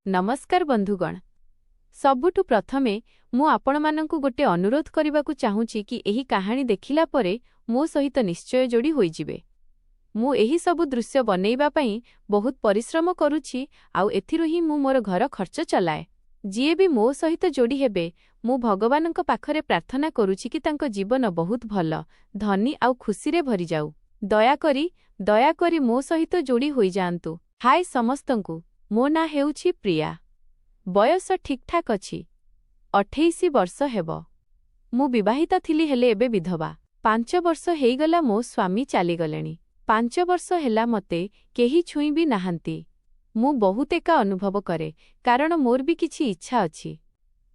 नमस्कार बंधुगण सबुठु प्रथमे मु आपणमानंकु गोटे अनुरोध करबाकु चाहूची कि एही कहानी देखिला परे मो सहित निश्चय जोड़ी होई जिवे। मु एही सबु दृश्य बनैबा पई बहुत परिश्रम करूची आउ एथिरु ही मु मोर घर खर्च चलाए। जिए भी मो सहित जोड़ी हेबे मु भगवानंक पाखरे प्रार्थना करूची कि तांको जीवन बहुत भल धनी आउ खुशी रे भरी जाऊ। दया करी मो सहित जोड़ी होई जांतु। हाय समस्तंकु, मो ना हेउछि प्रिया। बयस ठीक ठाक अछि, 28 वर्ष हेबो। मु विवाहिता थिली हेले एबे विधवा। 5 वर्ष हेइगला मो स्वामी चाली गलेनी। 5 वर्ष हेला मते केही छुई भी नाहंती। मु बहुत एका अनुभव करे कारण मोर भी किछि इच्छा अछि।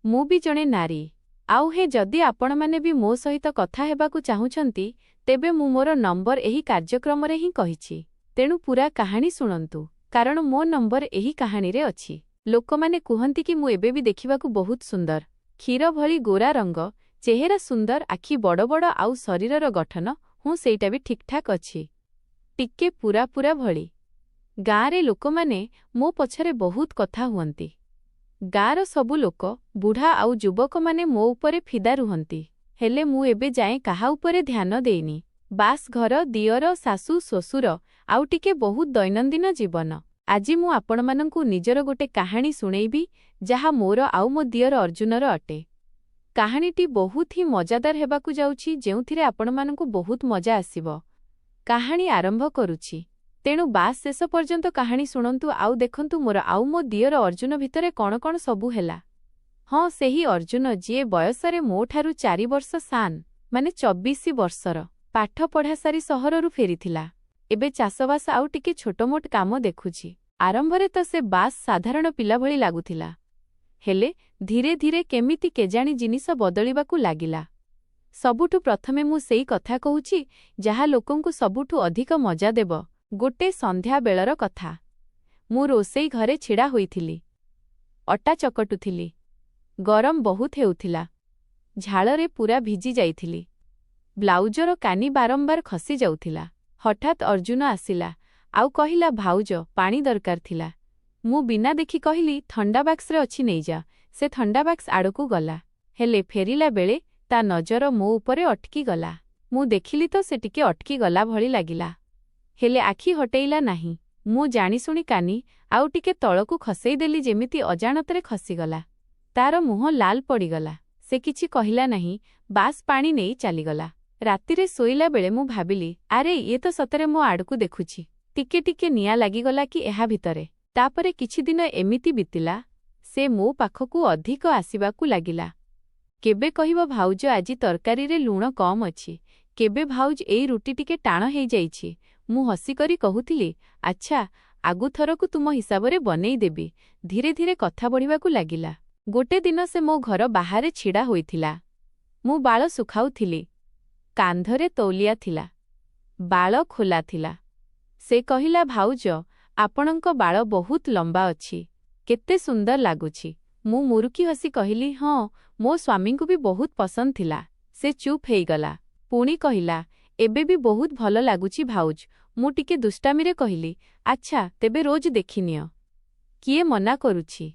मु भी जणे नारी। आउ हे जदि आपण माने भी मो सहित कथा हेबाकु चाहुछंती तेबे मु मोर नंबर एही कार्यक्रम रे ही कहिछि। तेणु पूरा कहानी सुनंतु कारण मो नंबर एही कहानी रे अछि। लोक माने कुहंती कि मु एबे भी देखिबाकु बहुत सुंदर, क्षीर भली गोरा रंग, चेहरा सुंदर, आखि बड़ बड़ आउ शरीरर गठन हूँ सेटा भी ठीक ठाक अछि, टिके पूरा भली। गाँरे लोक माने मो पछरे बहुत कथा हुअंती। गाँर सबु लोक बुढ़ा आउ युवक माने मो उपरे फिदा रुहंती। हेले मु एबे जाए काहा उपरे ध्यान देइनी। बास घर, दियर, सासु, ससुर आउ टिके बहुत दैनंदिन जीवन। आजि मु आपणमानंकु निजर गोटे कहानी सुनेइबी जहा मोर आउ मो दियर अर्जुनर अटे। कहानीटी बहुत ही मजादार हेबाकु जाउछि जेउथिरे आपणमानंकु बहुत मजा आसिबो। कहानी आरंभ करूछि, तेणु बास शेष पर्यंत कहानी सुनंतु आउ देखंतु मोर आउ मो दियर अर्जुन भितरे कौन कौन सबु हेला। हाँ, सेही अर्जुन जिए बयसरे मो ठारु 4 वर्ष सान, माने 24 वर्षर। पाठ पढ़ा सारी सहररु फेरिथिला। एबे चासबास आउ टिके छोटमोट काम देखुछि। आरंभरे तो से बास साधारण पिला भली लागुथिला, हेले धीरे धीरे केमिति केजाणी जिनिस बदलिबाकु लागिला। सबुठु प्रथमे मु सेई कथा कहूछि जहा लोकंकु सबुठु अधिक मजा देब। गोटे संध्या बेलर कथा। मु रोसेई घरे छिड़ा होइथिली। अटा चकटुथिली। गरम बहुत हेउथिला। झाଳରେ पूरा भिजी जाइथिली। ब्लाउजर कानी बारंबार खसी जाउथिला। हठात अर्जुन आसिला आउ कहिला, भाउज पानी दरकार थिला। मु बिना देखि कहिली, ठंडा बाक्स रे अछि नै जा। से ठंडा बाक्स आड़कू गला, हेले फेरिला बेले ता नजर मो उपरे अटकी गला। मु देखिली तो से टिके अटकी गला भली लागिला, हेले आखि हटेइला नाही। मु जानिशुणी कानी आउ टिके तळकू खसेई देली जेमिति अजाणतरे खसीगला। तार मुह लाल पड़ीगला। से किछि कहिला नाही, बास पानी नेई चालीगला। रातिरे सोइला बेले मु भाबिली, आरे ये तो सतरे मो आड़कू देखुछि। टिके टिके निया लागिगला कि एहा भितरे। तापरे किछि दिन एमिति बितिला, से मो पाखकू अधिक आसिबाकू लागिला। केबे कहिबो भाउज आजि तरकारी रे लूण कम अछि, केबे भाउज एई रुटी टिके टाण हेई जाइछि। मु हसी करी कहुथिली, अच्छा आगु थरकू तुम हिसाबरे बनेई देबी। धीरे धीरे कथा बढ़िबाकू लागिला। गोटे दिन से मो घर बाहारे छिड़ा होइथिला। मु बाळ सुखाउथिली। कांधरे तौलिया थिला। बाळ खोला थिला। से कहिला, भाउज आपणंक बाळ बहुत लंबा अछि, केते सुंदर लागुछि। मु मुरुकी हसी कहिली, हाँ मो स्वामींकु भी बहुत पसंद थिला। से चुप हेइगला। पुणी कहिला, एबे भी बहुत भल लागुछि भाउज। मु टिके दुष्टामीरे कहिली, अच्छा तेबे रोज देखिनियो। किए मना करुछि।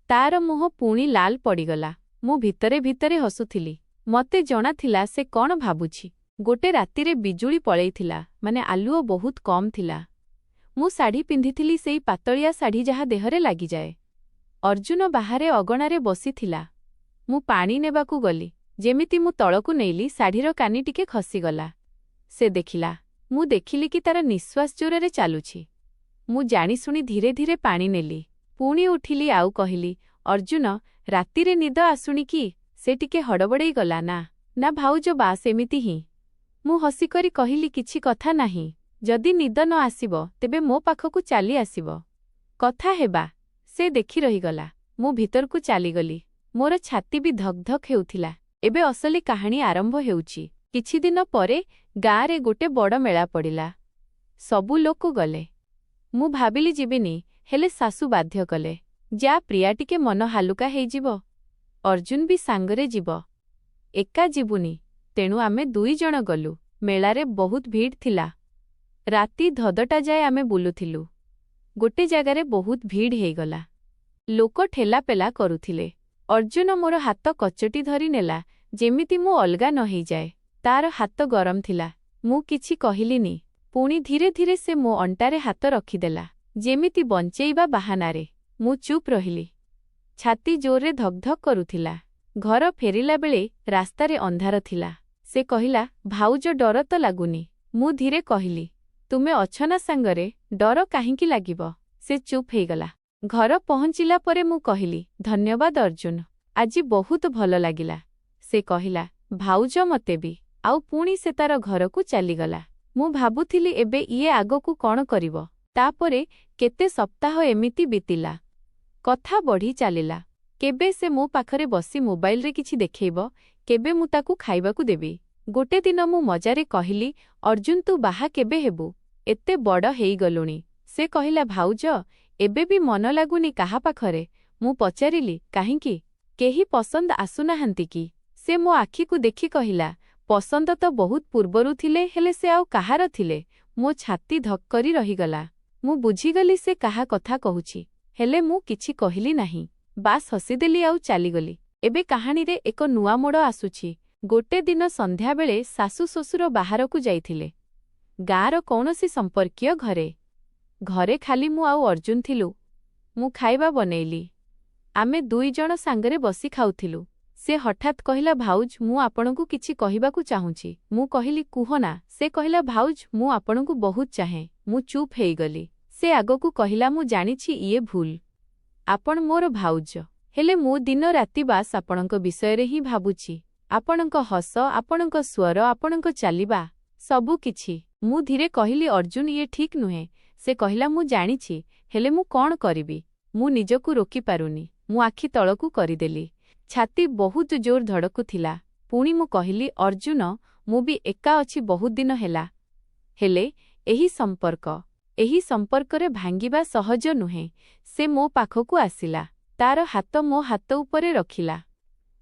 तार मुह पुणी लाल पड़ीगला। मु भितरे भितरे हसुथिली। मते जଣା थिला से कौन भाबुछि। गोटे रातिरे बिजुली पळेइथिला, माने आलुओ बहुत कम थिला। मु साड़ी पिंधिथिली, सेई पातळिया साड़ी जहा देहरे लागि जाए। अर्जुन बाहारे अगणारे बसिथिला। मु पानी नेबाकू गली। जेमिति मु तळकू नेइली, साड़ीर कानी टिके खसीगला। से देखिला। मु देखिली कि तार निश्वास जोररे चालुछि। मु जानिशुणी धीरे धीरे पानी नेली। पुणी उठिली आउ कहिली, अर्जुन रातिरे निद आसुणी कि? से टिके हड़बड़ेई गला, ना भाउज बास एमिति ही। मु हसी करी कहिली, किछि कथा नाही। जदि निद न आसिबो तेबे मो पाखकू चाली आसिबो, कथा हेबा। से देखि रहिगला। मु भितरकू चालीगली। मोर छाती भी धक धक हेउथिला। एबे असली कहानी आरंभ हेउछि। किछि दिन परे गाँरे गोटे बड़ मेला पड़िला। सबु लोक गले। मु भाबिली जिबिनी, हेले सासु बाध्य कले, जा प्रिया टिके मन हालुका हेइजिबो। अर्जुन भी सांगरे जिबो। एका जिबुनी, तेणु आमे 2 जण गलु। मेलारे बहुत भीड़ थिला। राति धदटा जाए आमे बुलुथिलु। गोटे जगारे बहुत भीड़ हेइगला। ଲୋକ ଠେଲାପେଲା କରୁଥିଲେ। ଅର୍ଜୁନ ମୋର ହାତ କଚଟି ଧରି ନେଲା, ଯେମିତି ମୁଁ ଅଲଗା ନ ହେଇଯାଏ। ତାର ହାତ ଗରମ ଥିଲା। ମୁଁ କିଛି କହିଲିନି। ପୁଣି ଧୀରେ ଧୀରେ ସେ ମୋ ଅଣ୍ଟାରେ ହାତ ରଖିଦେଲା, ଯେମିତି ବଞ୍ଚେଇବା ବାହାନାରେ। ମୁଁ ଚୁପ୍ ରହିଲି। ଛାତି ଜୋରରେ ଧକ୍ ଧକ୍ କରୁଥିଲା। ଘର ଫେରିଲା ବେଳେ ରାସ୍ତାରେ ଅନ୍ଧାର ଥିଲା। ସେ କହିଲା, ଭାଉଜ ଡର ତ ଲାଗୁନି? ମୁଁ ଧୀରେ କହିଲି, ତୁମେ ଅଛ ନା ସାଙ୍ଗରେ, ଡର କାହିଁକି ଲାଗିବ? ସେ ଚୁପ୍ ହେଇଗଲା। ଘର ପହଞ୍ଚିଲା ପରେ ମୁଁ କହିଲି, ଧନ୍ୟବାଦ ଅର୍ଜୁନ, ଆଜି ବହୁତ ଭଲ ଲାଗିଲା। ସେ କହିଲା, ଭାଉଜ ମତେ ବି। ଆଉ ପୁଣି ସେ ତାର ଘରକୁ ଚାଲିଗଲା। ମୁଁ ଭାବୁଥିଲି ଏବେ ଇଏ ଆଗକୁ କ'ଣ କରିବ। ତାପରେ କେତେ ସପ୍ତାହ ଏମିତି ବିତିଲା। କଥା ବଢ଼ି ଚାଲିଲା। କେବେ ସେ ମୋ ପାଖରେ ବସି ମୋବାଇଲରେ କିଛି ଦେଖେଇବ, କେବେ ମୁଁ ତାକୁ ଖାଇବାକୁ ଦେବି। ଗୋଟେ ଦିନ ମୁଁ ମଜାରେ କହିଲି, ଅର୍ଜୁନ ତୁ ବାହା କେବେ ହେବୁ? ଏତେ ବଡ଼ ହେଇଗଲୁଣି। ସେ କହିଲା, ଭାଉଜ ଏବେ ବି ମନ ଲାଗୁନି କାହା ପାଖରେ। ମୁଁ ପଚାରିଲି, କାହିଁକି? କେହି ପସନ୍ଦ ଆସୁନାହାନ୍ତି କି? ସେ ମୋ ଆଖିକୁ ଦେଖି କହିଲା, ପସନ୍ଦ ତ ବହୁତ ପୂର୍ବରୁ ଥିଲେ, ହେଲେ ସେ ଆଉ କାହାର ଥିଲେ? ମୋ ଛାତି ଧକ୍ କରି ରହିଗଲା। ମୁଁ ବୁଝିଗଲି ସେ କାହା କଥା କହୁଛି, ହେଲେ ମୁଁ କିଛି କହିଲି ନାହିଁ। ବାସ୍ ହସିଦେଲି ଆଉ ଚାଲିଗଲି। ଏବେ କାହାଣୀରେ ଏକ ନୂଆ ମୋଡ଼ ଆସୁଛି। ଗୋଟେ ଦିନ ସନ୍ଧ୍ୟାବେଳେ ଶାଶୁ ଶ୍ୱଶୁର ବାହାରକୁ ଯାଇଥିଲେ। ଗାଁର କୌଣସି ସମ୍ପର୍କୀୟ ଘରେ। ଘରେ ଖାଲି ମୁଁ ଆଉ ଅର୍ଜୁନ ଥିଲୁ। ମୁଁ ଖାଇବା ବନେଇଲି। ଆମେ ଦୁଇଜଣ ସାଙ୍ଗରେ ବସି ଖାଉଥିଲୁ। ସେ ହଠାତ୍ କହିଲା, ଭାଉଜ ମୁଁ ଆପଣଙ୍କୁ କିଛି କହିବାକୁ ଚାହୁଁଛି। ମୁଁ କହିଲି, କୁହ ନା। ସେ କହିଲା, ଭାଉଜ ମୁଁ ଆପଣଙ୍କୁ ବହୁତ ଚାହେଁ। ମୁଁ ଚୁପ୍ ହେଇଗଲି। ସେ ଆଗକୁ କହିଲା, ମୁଁ ଜାଣିଛି ଇଏ ଭୁଲ। ଆପଣ ମୋର ଭାଉଜ। ହେଲେ ମୁଁ ଦିନ ରାତି ବାସ୍ ଆପଣଙ୍କ ବିଷୟରେ ହିଁ ଭାବୁଛି। ଆପଣଙ୍କ ହସ, ଆପଣଙ୍କ ସ୍ୱର, ଆପଣଙ୍କ ଚାଲିବା, ସବୁ କିଛି। ମୁଁ ଧୀରେ କହିଲି, ଅର୍ଜୁନ ଇଏ ଠିକ୍ ନୁହେଁ। ସେ କହିଲା, ମୁଁ ଜାଣିଛି, ହେଲେ ମୁଁ କ'ଣ କରିବି? ମୁଁ ନିଜକୁ ରୋକିପାରୁନି। ମୁଁ ଆଖି ତଳକୁ କରିଦେଲି। ଛାତି ବହୁତ ଜୋର ଧଡ଼କୁଥିଲା। ପୁଣି ମୁଁ କହିଲି, ଅର୍ଜୁନ ମୁଁ ବି ଏକା ଅଛି ବହୁତ ଦିନ ହେଲା। ହେଲେ ଏହି ସମ୍ପର୍କରେ ଭାଙ୍ଗିବା ସହଜ ନୁହେଁ। ସେ ମୋ ପାଖକୁ ଆସିଲା। ତାର ହାତ ମୋ ହାତ ଉପରେ ରଖିଲା।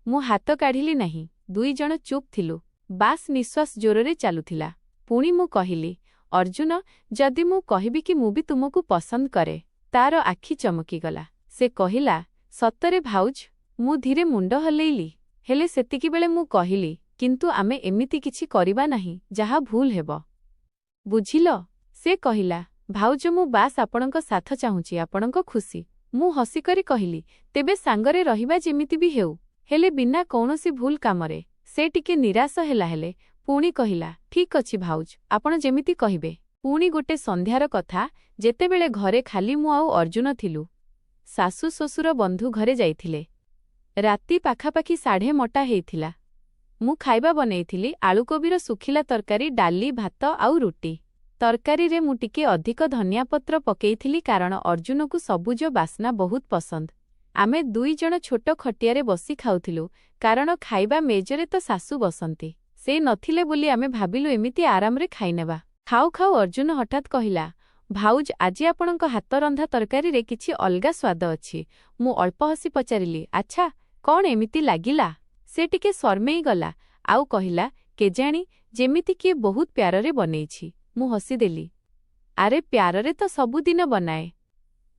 ମୁଁ ହାତ କାଢ଼ିଲି ନାହିଁ। ଦୁଇଜଣ ଚୁପ୍ ଥିଲୁ। ବାସ୍ ନିଶ୍ୱାସ ଜୋରରେ ଚାଲୁଥିଲା। ପୁଣି ମୁଁ କହିଲି, ଅର୍ଜୁନ ଯଦି ମୁଁ କହିବି କି ମୁଁ ବି ତୁମକୁ ପସନ୍ଦ କରେ? ତାର ଆଖି ଚମକିଗଲା। ସେ କହିଲା, ସତରେ ଭାଉଜ? ମୁଁ ଧୀରେ ମୁଣ୍ଡ ହଲେଇଲି। ହେଲେ ସେତିକିବେଳେ ମୁଁ କହିଲି, କିନ୍ତୁ ଆମେ ଏମିତି କିଛି କରିବା ନାହିଁ ଯାହା ଭୁଲ ହେବ। ବୁଝିଲ? ସେ କହିଲା, ଭାଉଜ ମୁଁ ବାସ୍ ଆପଣଙ୍କ ସାଥ ଚାହୁଁଛି, ଆପଣଙ୍କ ଖୁସି। ମୁଁ ହସିକରି କହିଲି, ତେବେ ସାଙ୍ଗରେ ରହିବା ଯେମିତି ବି ହେଉ, ହେଲେ ବିନା କୌଣସି ଭୁଲ କାମରେ। ସେ ଟିକେ ନିରାଶ ହେଲା, ହେଲେ ପୁଣି କହିଲା, ଠିକ୍ ଅଛି ଭାଉଜ, ଆପଣ ଯେମିତି କହିବେ। ପୁଣି ଗୋଟେ ସନ୍ଧ୍ୟାର କଥା, ଯେତେବେଳେ ଘରେ ଖାଲି ମୁଁ ଆଉ ଅର୍ଜୁନ ଥିଲୁ। ଶାଶୁ ଶ୍ୱଶୁର ବନ୍ଧୁ ଘରେ ଯାଇଥିଲେ। ରାତି ପାଖାପାଖି 9:30 ହେଇଥିଲା। ମୁଁ ଖାଇବା ବନେଇଥିଲି, ଆଳୁକୋବିର ଶୁଖିଲା ତରକାରୀ, ଡାଲି, ଭାତ ଆଉ ରୁଟି। ତରକାରୀରେ ମୁଁ ଟିକେ ଅଧିକ ଧନିଆପତ୍ର ପକେଇଥିଲି କାରଣ ଅର୍ଜୁନକୁ ସବୁଜ ବାସ୍ନା ବହୁତ ପସନ୍ଦ। ଆମେ ଦୁଇଜଣ ଛୋଟ ଖଟିଆରେ ବସି ଖାଉଥିଲୁ, କାରଣ ଖାଇବା ମେଜରେ ତ ଶାଶୁ ବସନ୍ତି। ସେ ନଥିଲେ ବୋଲି ଆମେ ଭାବିଲୁ ଏମିତି ଆରାମରେ ଖାଇନେବା। ଖାଉ ଖାଉ ଅର୍ଜୁନ ହଠାତ୍ କହିଲା, ଭାଉଜ ଆଜି ଆପଣଙ୍କ ହାତରନ୍ଧା ତରକାରୀରେ କିଛି ଅଲଗା ସ୍ୱାଦ ଅଛି। ମୁଁ ଅଳ୍ପ ହସି ପଚାରିଲି, ଆଚ୍ଛା କ'ଣ ଏମିତି ଲାଗିଲା? ସେ ଟିକେ ଶରମେଇ ଗଲା ଆଉ କହିଲା, କେଜାଣି, ଯେମିତି କିଏ ବହୁତ ପ୍ୟାରରେ ବନେଇଛି। ମୁଁ ହସିଦେଲି, ଆରେ ପ୍ୟାରରେ ତ ସବୁଦିନ ବନାଏ।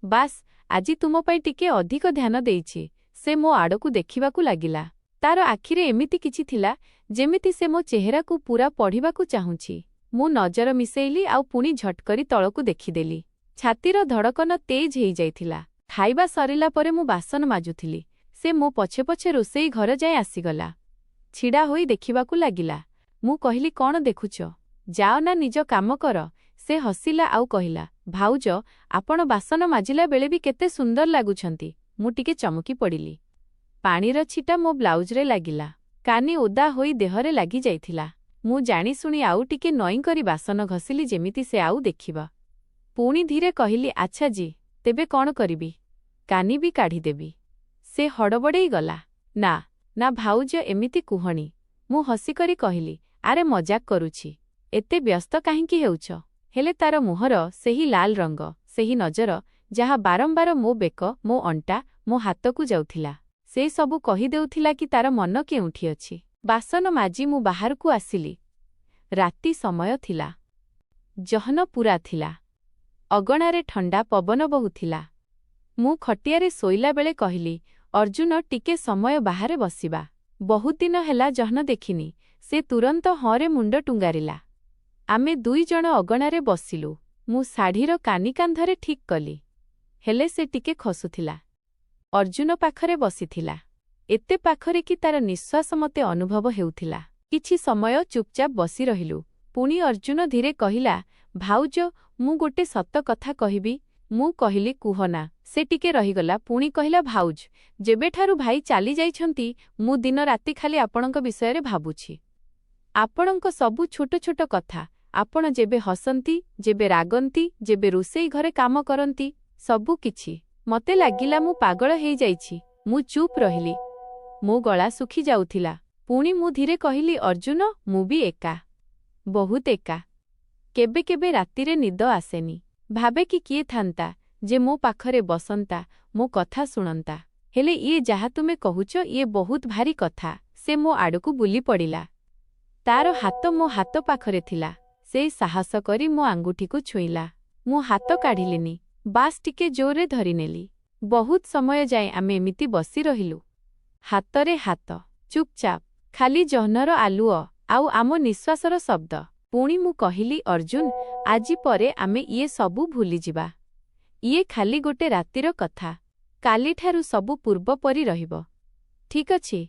ବାସ୍ ଆଜି ତୁମ ପାଇଁ ଟିକେ ଅଧିକ ଧ୍ୟାନ ଦେଇଛି। ସେ ମୋ ଆଡ଼କୁ ଦେଖିବାକୁ ଲାଗିଲା। ତାର ଆଖିରେ ଏମିତି କିଛି ଥିଲା, ଯେମିତି ସେ ମୋ ଚେହେରାକୁ ପୂରା ପଢ଼ିବାକୁ ଚାହୁଁଛି। ମୁଁ ନଜର ମିଶେଇଲି ଆଉ ପୁଣି ଝଟ୍କରି ତଳକୁ ଦେଖିଦେଲି। ଛାତିର ଧଡ଼କନ ତେଜ ହେଇଯାଇଥିଲା। ଖାଇବା ସରିଲା ପରେ ମୁଁ ବାସନ ମାଜୁଥିଲି। ସେ ମୋ ପଛେ ପଛେ ରୋଷେଇ ଘର ଯାଏଁ ଆସିଗଲା। ଛିଡ଼ା ହୋଇ ଦେଖିବାକୁ ଲାଗିଲା। ମୁଁ କହିଲି, କ'ଣ ଦେଖୁଛ? ଯାଅ ନା ନିଜ କାମ କର। ସେ ହସିଲା ଆଉ କହିଲା, ଭାଉଜ ଆପଣ ବାସନ ମାଜିଲା ବେଳେ ବି କେତେ ସୁନ୍ଦର ଲାଗୁଛନ୍ତି। ମୁଁ ଟିକେ ଚମକି ପଡ଼ିଲି। ପାଣିର ଛିଟା ମୋ ବ୍ଲାଉଜରେ ଲାଗିଲା। କାନି ଓଦା ହୋଇ ଦେହରେ ଲାଗି ଯାଇଥିଲା। ମୁଁ ଜାଣିଶୁଣି ଆଉ ଟିକେ ନଇଁକରି ବାସନ ଘଷିଲି ଯେମିତି ସେ ଆଉ ଦେଖିବ। ପୁଣି ଧୀରେ କହିଲି, ଆଚ୍ଛା ଜି, ତେବେ କ'ଣ କରିବି? କାନି ବି କାଢ଼ିଦେବି? ସେ ହଡ଼ବଡ଼େଇ ଗଲା। ନା ନା ଭାଉଜ ଏମିତି କୁହନି। ମୁଁ ହସିକରି କହିଲି, ଆରେ ମଜାକ କରୁଛି। ଏତେ ବ୍ୟସ୍ତ କାହିଁକି ହେଉଛ? ହେଲେ ତାର ମୁହଁର ସେହି ଲାଲ ରଙ୍ଗ, ସେହି ନଜର, ଯାହା ବାରମ୍ବାର ମୋ ବେକ, ମୋ ଅଣ୍ଟା, ମୋ ହାତକୁ ଯାଉଥିଲା, ସେ ସବୁ କହିଦେଉଥିଲା କି ତାର ମନ କେଉଁଠି ଅଛି। ବାସନ ମାଜି ମୁଁ ବାହାରକୁ ଆସିଲି। ରାତି ସମୟ ଥିଲା। ଜହ୍ନ ପୂରା ଥିଲା। ଅଗଣାରେ ଥଣ୍ଡା ପବନ ବହୁଥିଲା। ମୁଁ ଖଟିଆରେ ଶୋଇଲା ବେଳେ କହିଲି, ଅର୍ଜୁନ ଟିକେ ସମୟ ବାହାରେ ବସିବା। ବହୁତ ଦିନ ହେଲା ଜହ୍ନ ଦେଖିନି। ସେ ତୁରନ୍ତ ହଁରେ ମୁଣ୍ଡ ଟୁଙ୍ଗାରିଲା। ଆମେ ଦୁଇଜଣ ଅଗଣାରେ ବସିଲୁ। ମୁଁ ଶାଢ଼ୀର କାନି କାନ୍ଧରେ ଠିକ୍ କଲି। ହେଲେ ସେ ଟିକେ ଖସୁଥିଲା। ଅର୍ଜୁନ ପାଖରେ ବସିଥିଲା। ଏତେ ପାଖରେ କି ତାର ନିଶ୍ୱାସ ମୋତେ ଅନୁଭବ ହେଉଥିଲା। କିଛି ସମୟ ଚୁପଚାପ ବସି ରହିଲୁ। ପୁଣି ଅର୍ଜୁନ ଧୀରେ କହିଲା, ଭାଉଜ, ମୁଁ ଗୋଟେ ସତ କଥା କହିବି। ମୁଁ କହିଲି, କୁହନା। ସେ ଟିକେ ରହିଗଲା, ପୁଣି କହିଲା, ଭାଉଜ, ଯେବେଠାରୁ ଭାଇ ଚାଲି ଯାଇଛନ୍ତି ମୁଁ ଦିନ ରାତି ଖାଲି ଆପଣଙ୍କ ବିଷୟରେ ଭାବୁଛି। ଆପଣଙ୍କ ସବୁ ଛୋଟ ଛୋଟ କଥା, ଆପଣ ଯେବେ ହସନ୍ତି, ଯେବେ ରାଗନ୍ତି, ଯେବେ ରୋଷେଇ ଘରେ କାମ କରନ୍ତି, ସବୁ କିଛି। ମତେ ଲାଗିଲା ମୁଁ ପାଗଳ ହେଇଯାଇଛି। ମୁଁ ଚୁପ୍ ରହିଲି। ମୋ ଗଳା ଶୁଖି ଯାଉଥିଲା। ପୁଣି ମୁଁ ଧୀରେ କହିଲି, ଅର୍ଜୁନ, ମୁଁ ବି ଏକା। ବହୁତ ଏକା। କେବେ କେବେ ରାତିରେ ନିଦ ଆସେନି। ଭାବେ କି କିଏ ଥାନ୍ତା ଯେ ମୋ ପାଖରେ ବସନ୍ତା, ମୋ କଥା ଶୁଣନ୍ତା। ହେଲେ ଇଏ ଯାହା ତୁମେ କହୁଛ, ଇଏ ବହୁତ ଭାରି କଥା। ସେ ମୋ ଆଡ଼କୁ ବୁଲି ପଡ଼ିଲା। ତାର ହାତ ମୋ ହାତ ପାଖରେ ଥିଲା। ସେ ସାହସ କରି ମୋ ଆଙ୍ଗୁଠିକୁ ଛୁଇଁଲା। ମୁଁ ହାତ କାଢ଼ିଲିନି, ବାସ୍ ଟିକେ ଜୋରରେ ଧରିନେଲି। ବହୁତ ସମୟ ଯାଏ ଆମେ ଏମିତି ବସି ରହିଲୁ। ହାତରେ ହାତ, ଚୁପଚାପ, ଖାଲି ଜହ୍ନର ଆଲୁଅ ଆଉ ଆମ ନିଶ୍ୱାସର ଶବ୍ଦ। ପୁଣି ମୁଁ କହିଲି, ଅର୍ଜୁନ, ଆଜି ପରେ ଆମେ ଇଏ ସବୁ ଭୁଲିଯିବା। ଇଏ ଖାଲି ଗୋଟେ ରାତିର କଥା। କାଲିଠାରୁ ସବୁ ପୂର୍ବ ପରି ରହିବ। ଠିକ୍ ଅଛି?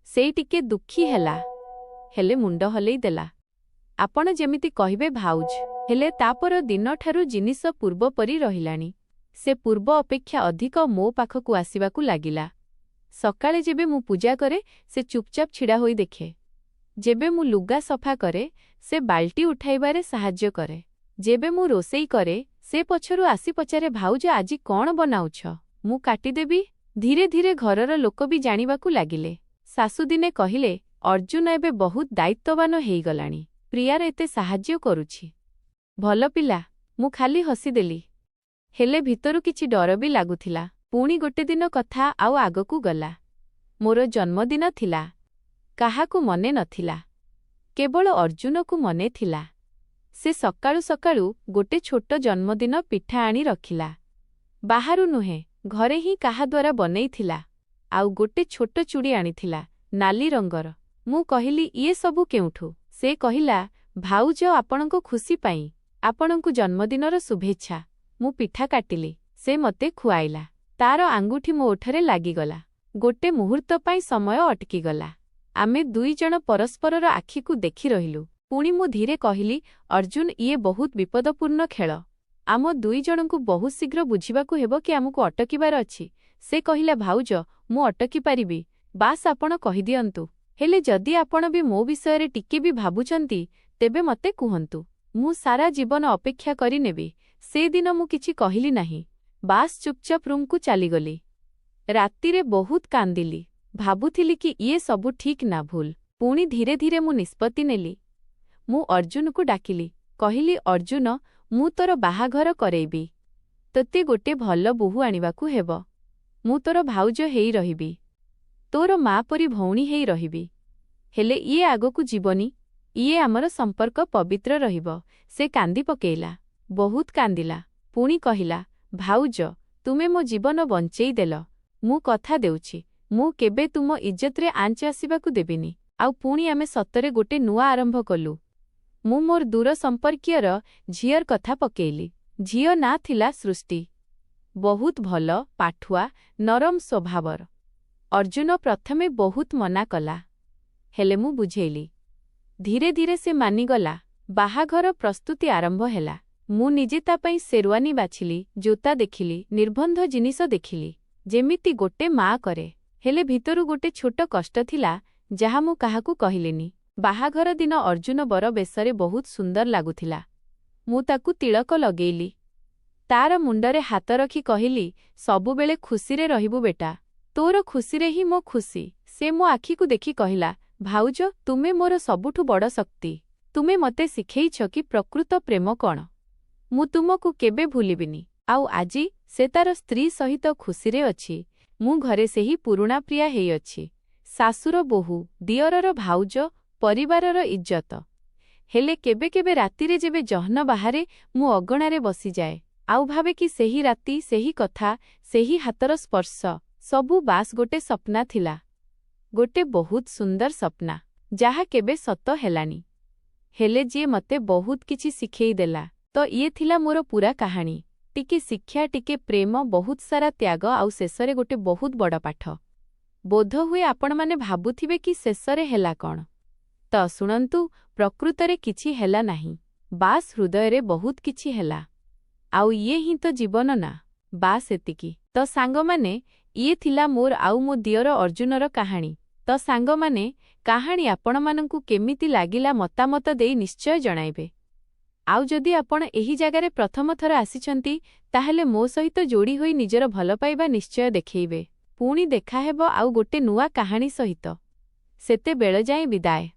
ସେଇ ଟିକେ ଦୁଃଖୀ ହେଲା। ହେଲେ ମୁଣ୍ଡ ହଲେଇ ଦେଲା। ଆପଣ ଯେମିତି କହିବେ ଭାଉଜ। ହେଲେ ତାପର ଦିନଠାରୁ ଜିନିଷ ପୂର୍ବ ପରି ରହିଲାଣି। ସେ ପୂର୍ବ ଅପେକ୍ଷା ଅଧିକ ମୋ ପାଖକୁ ଆସିବାକୁ ଲାଗିଲା। ସକାଳେ ଯେବେ ମୁଁ ପୂଜା କରେ, ସେ ଚୁପଚାପ ଛିଡ଼ା ହୋଇ ଦେଖେ। ଯେବେ ମୁଁ ଲୁଗା ସଫା କରେ, ସେ ବାଲ୍ଟି ଉଠାଇବାରେ ସାହାଯ୍ୟ କରେ। ଯେବେ ମୁଁ ରୋଷେଇ କରେ, ସେ ପଛରୁ ଆସି ପଚାରେ, ଭାଉଜ, ଆଜି କ'ଣ ବନାଉଛ? ମୁଁ କାଟିଦେବି। ଧୀରେ ଧୀରେ ଘରର ଲୋକ ବି ଜାଣିବାକୁ ଲାଗିଲେ। ଶାଶୁ ଦିନେ କହିଲେ, ଅର୍ଜୁନ ଏବେ ବହୁତ ଦାୟିତ୍ୱବାନ ହେଇଗଲାଣି। ପ୍ରିୟାର ଏତେ ସାହାଯ୍ୟ କରୁଛି। ଭଲ ପିଲା। ମୁଁ ଖାଲି ହସିଦେଲି। ହେଲେ ଭିତରୁ କିଛି ଡର ବି ଲାଗୁଥିଲା। ପୁଣି ଗୋଟେ ଦିନ କଥା ଆଉ ଆଗକୁ ଗଲା। ମୋର ଜନ୍ମଦିନ ଥିଲା। କାହାକୁ ମନେ ନଥିଲା। କେବଳ ଅର୍ଜୁନକୁ ମନେ ଥିଲା। ସେ ସକାଳୁ ସକାଳୁ ଗୋଟେ ଛୋଟ ଜନ୍ମଦିନ ପିଠା ଆଣି ରଖିଲା। ବାହାରୁ ନୁହେଁ, ଘରେ ହିଁ କାହାଦ୍ୱାରା ବନେଇଥିଲା। ଆଉ ଗୋଟେ ଛୋଟ ଚୁଡ଼ି ଆଣିଥିଲା, ନାଲି ରଙ୍ଗର। ମୁଁ କହିଲି, ଇଏ ସବୁ କେଉଁଠୁ? ସେ କହିଲା, ଭାଉଜ, ଆପଣଙ୍କ ଖୁସି ପାଇଁ। ଆପଣଙ୍କୁ ଜନ୍ମଦିନର ଶୁଭେଚ୍ଛା। ମୁଁ ପିଠା କାଟିଲି। ସେ ମତେ ଖୁଆଇଲା। ତାର ଆଙ୍ଗୁଠି ମୋ ଓଠରେ ଲାଗିଗଲା। ଗୋଟେ ମୁହୂର୍ତ୍ତ ପାଇଁ ସମୟ ଅଟକିଗଲା। ଆମେ ଦୁଇଜଣ ପରସ୍ପରର ଆଖିକୁ ଦେଖି ରହିଲୁ। ପୁଣି ମୁଁ ଧୀରେ କହିଲି, ଅର୍ଜୁନ, ଇଏ ବହୁତ ବିପଦପୂର୍ଣ୍ଣ ଖେଳ। ଆମ ଦୁଇଜଣଙ୍କୁ ବହୁତ ଶୀଘ୍ର ବୁଝିବାକୁ ହେବ କି ଆମକୁ ଅଟକିବାର ଅଛି। ସେ କହିଲା, ଭାଉଜ, ମୁଁ ଅଟକି ପାରିବି। ବାସ୍ ଆପଣ କହିଦିଅନ୍ତୁ। ହେଲେ ଯଦି ଆପଣ ବି ମୋ ବିଷୟରେ ଟିକେ ବି ଭାବୁଛନ୍ତି, ତେବେ ମତେ କୁହନ୍ତୁ। ମୁଁ ସାରା ଜୀବନ ଅପେକ୍ଷା କରିନେବି। ସେଦିନ ମୁଁ କିଛି କହିଲି ନାହିଁ। ବାସ୍ ଚୁପଚାପ ରୁମକୁ ଚାଲିଗଲି। ରାତିରେ ବହୁତ କାନ୍ଦିଲି। ଭାବୁଥିଲି କି ଇଏ ସବୁ ଠିକ୍ ନା ଭୁଲ। ପୁଣି ଧୀରେ ଧୀରେ ମୁଁ ନିଷ୍ପତ୍ତି ନେଲି। ମୁଁ ଅର୍ଜୁନକୁ ଡାକିଲି। କହିଲି, ଅର୍ଜୁନ, ମୁଁ ତୋର ବାହାଘର କରେଇବି। ତୋତେ ଗୋଟେ ଭଲ ବୋହୂ ଆଣିବାକୁ ହେବ। ମୁଁ ତୋର ଭାଉଜ ହେଇ ରହିବି। ତୋର ମା ପରି ଭଉଣୀ ହେଇ ରହିବି। ହେଲେ ଇଏ ଆଗକୁ ଯିବନି। ଇଏ ଆମର ସମ୍ପର୍କ ପବିତ୍ର ରହିବ। ସେ କାନ୍ଦି ପକେଇଲା। ବହୁତ କାନ୍ଦିଲା। ପୁଣି କହିଲା, ଭାଉଜ, ତୁମେ ମୋ ଜୀବନ ବଞ୍ଚେଇ ଦେଲ। ମୁଁ କଥା ଦେଉଛି, ମୁଁ କେବେ ତୁମ ଇଜ୍ଜତରେ ଆଞ୍ଚ ଆସିବାକୁ ଦେବିନି। ଆଉ ପୁଣି ଆମେ ସତରେ ଗୋଟେ ନୂଆ ଆରମ୍ଭ କଲୁ। ମୁଁ ମୋର ଦୂର ସମ୍ପର୍କୀୟର ଝିଅର କଥା ପକେଇଲି। ଝିଅ ନାଁ ଥିଲା ସୃଷ୍ଟି। ବହୁତ ଭଲ, ପାଠୁଆ, ନରମ ସ୍ୱଭାବର। ଅର୍ଜୁନ ପ୍ରଥମେ ବହୁତ ମନା କଲା। ହେଲେ ମୁଁ ବୁଝେଇଲି। ଧୀରେ ଧୀରେ ସେ ମାନିଗଲା। ବାହାଘର ପ୍ରସ୍ତୁତି ଆରମ୍ଭ ହେଲା। ମୁଁ ନିଜେ ତା ପାଇଁ ଶେରୱାନୀ ବାଛିଲି, ଜୋତା ଦେଖିଲି, ନିର୍ବନ୍ଧ ଜିନିଷ ଦେଖିଲି, ଯେମିତି ଗୋଟେ ମା କରେ। ହେଲେ ଭିତରୁ ଗୋଟେ ଛୋଟ କଷ୍ଟ ଥିଲା, ଯାହା ମୁଁ କାହାକୁ କହିଲିନି। ବାହାଘର ଦିନ ଅର୍ଜୁନ ବର ବେଶରେ ବହୁତ ସୁନ୍ଦର ଲାଗୁଥିଲା। ମୁଁ ତାକୁ ତିଳକ ଲଗେଇଲି। ତାର ମୁଣ୍ଡରେ ହାତ ରଖି କହିଲି, ସବୁବେଳେ ଖୁସିରେ ରହିବୁ ବେଟା। ତୋର ଖୁସିରେ ହିଁ ମୋ ଖୁସି। ସେ ମୋ ଆଖିକୁ ଦେଖି କହିଲା, ଭାଉଜ, ତୁମେ ମୋର ସବୁଠୁ ବଡ଼ ଶକ୍ତି। ତୁମେ ମତେ ଶିଖେଇଛ କି ପ୍ରକୃତ ପ୍ରେମ କ'ଣ। ମୁଁ ତୁମକୁ କେବେ ଭୁଲିବିନି। ଆଉ ଆଜି ସେ ତାର ସ୍ତ୍ରୀ ସହିତ ଖୁସିରେ ଅଛି। ମୁଁ ଘରେ ସେହି ପୁରୁଣା ପ୍ରିୟା ହେଇଅଛି। ଶାଶୁର ବୋହୂ, ଦିଅରର ଭାଉଜ, ପରିବାରର ଇଜ୍ଜତ। ହେଲେ କେବେ କେବେ ରାତିରେ ଯେବେ ଜହ୍ନ ବାହାରେ, ମୁଁ ଅଗଣାରେ ବସିଯାଏ। ଆଉ ଭାବେ କି ସେହି ରାତି, ସେହି କଥା, ସେହି ହାତର ସ୍ପର୍ଶ ସବୁ ବାସ୍ ଗୋଟେ ସପ୍ନା ଥିଲା। ଗୋଟେ ବହୁତ ସୁନ୍ଦର ସପ୍ନା, ଯାହା କେବେ ସତ ହେଲାନି। ହେଲେ ଯିଏ ମତେ ବହୁତ କିଛି ଶିଖେଇ ଦେଲା। ତ ଇଏ ଥିଲା ମୋର ପୂରା କାହାଣୀ। ଟିକେ ଶିକ୍ଷା, ଟିକେ ପ୍ରେମ, ବହୁତ ସାରା ତ୍ୟାଗ, ଆଉ ଶେଷରେ ଗୋଟେ ବହୁତ ବଡ଼ ପାଠ। ବୋଧହୁଏ ଆପଣମାନେ ଭାବୁଥିବେ କି ଶେଷରେ ହେଲା କ'ଣ? ତ ଶୁଣନ୍ତୁ, ପ୍ରକୃତରେ କିଛି ହେଲା ନାହିଁ। ବାସ୍ ହୃଦୟରେ ବହୁତ କିଛି ହେଲା। ଆଉ ଇଏ ହିଁ ତ ଜୀବନ ନା। ବାସ୍ ଏତିକି। ତ ସାଙ୍ଗମାନେ, ଇଏ ଥିଲା ମୋର ଆଉ ମୋ ଦିଅର ଅର୍ଜୁନର କାହାଣୀ। ତ ସାଙ୍ଗମାନେ, କାହାଣୀ ଆପଣମାନଙ୍କୁ କେମିତି ଲାଗିଲା ମତାମତ ଦେଇ ନିଶ୍ଚୟ ଜଣାଇବେ। ଆଉ ଯଦି ଆପଣ ଏହି ଜାଗାରେ ପ୍ରଥମ ଥର ଆସିଛନ୍ତି, ତାହେଲେ ମୋ ସହିତ ଯୋଡ଼ି ହୋଇ ନିଜର ଭଲପାଇବା ନିଶ୍ଚୟ ଦେଖେଇବେ। ପୁଣି ଦେଖାହେବ ଆଉ ଗୋଟେ ନୂଆ କାହାଣୀ ସହିତ। ସେତେବେଳ ଯାଏଁ ବିଦାୟ।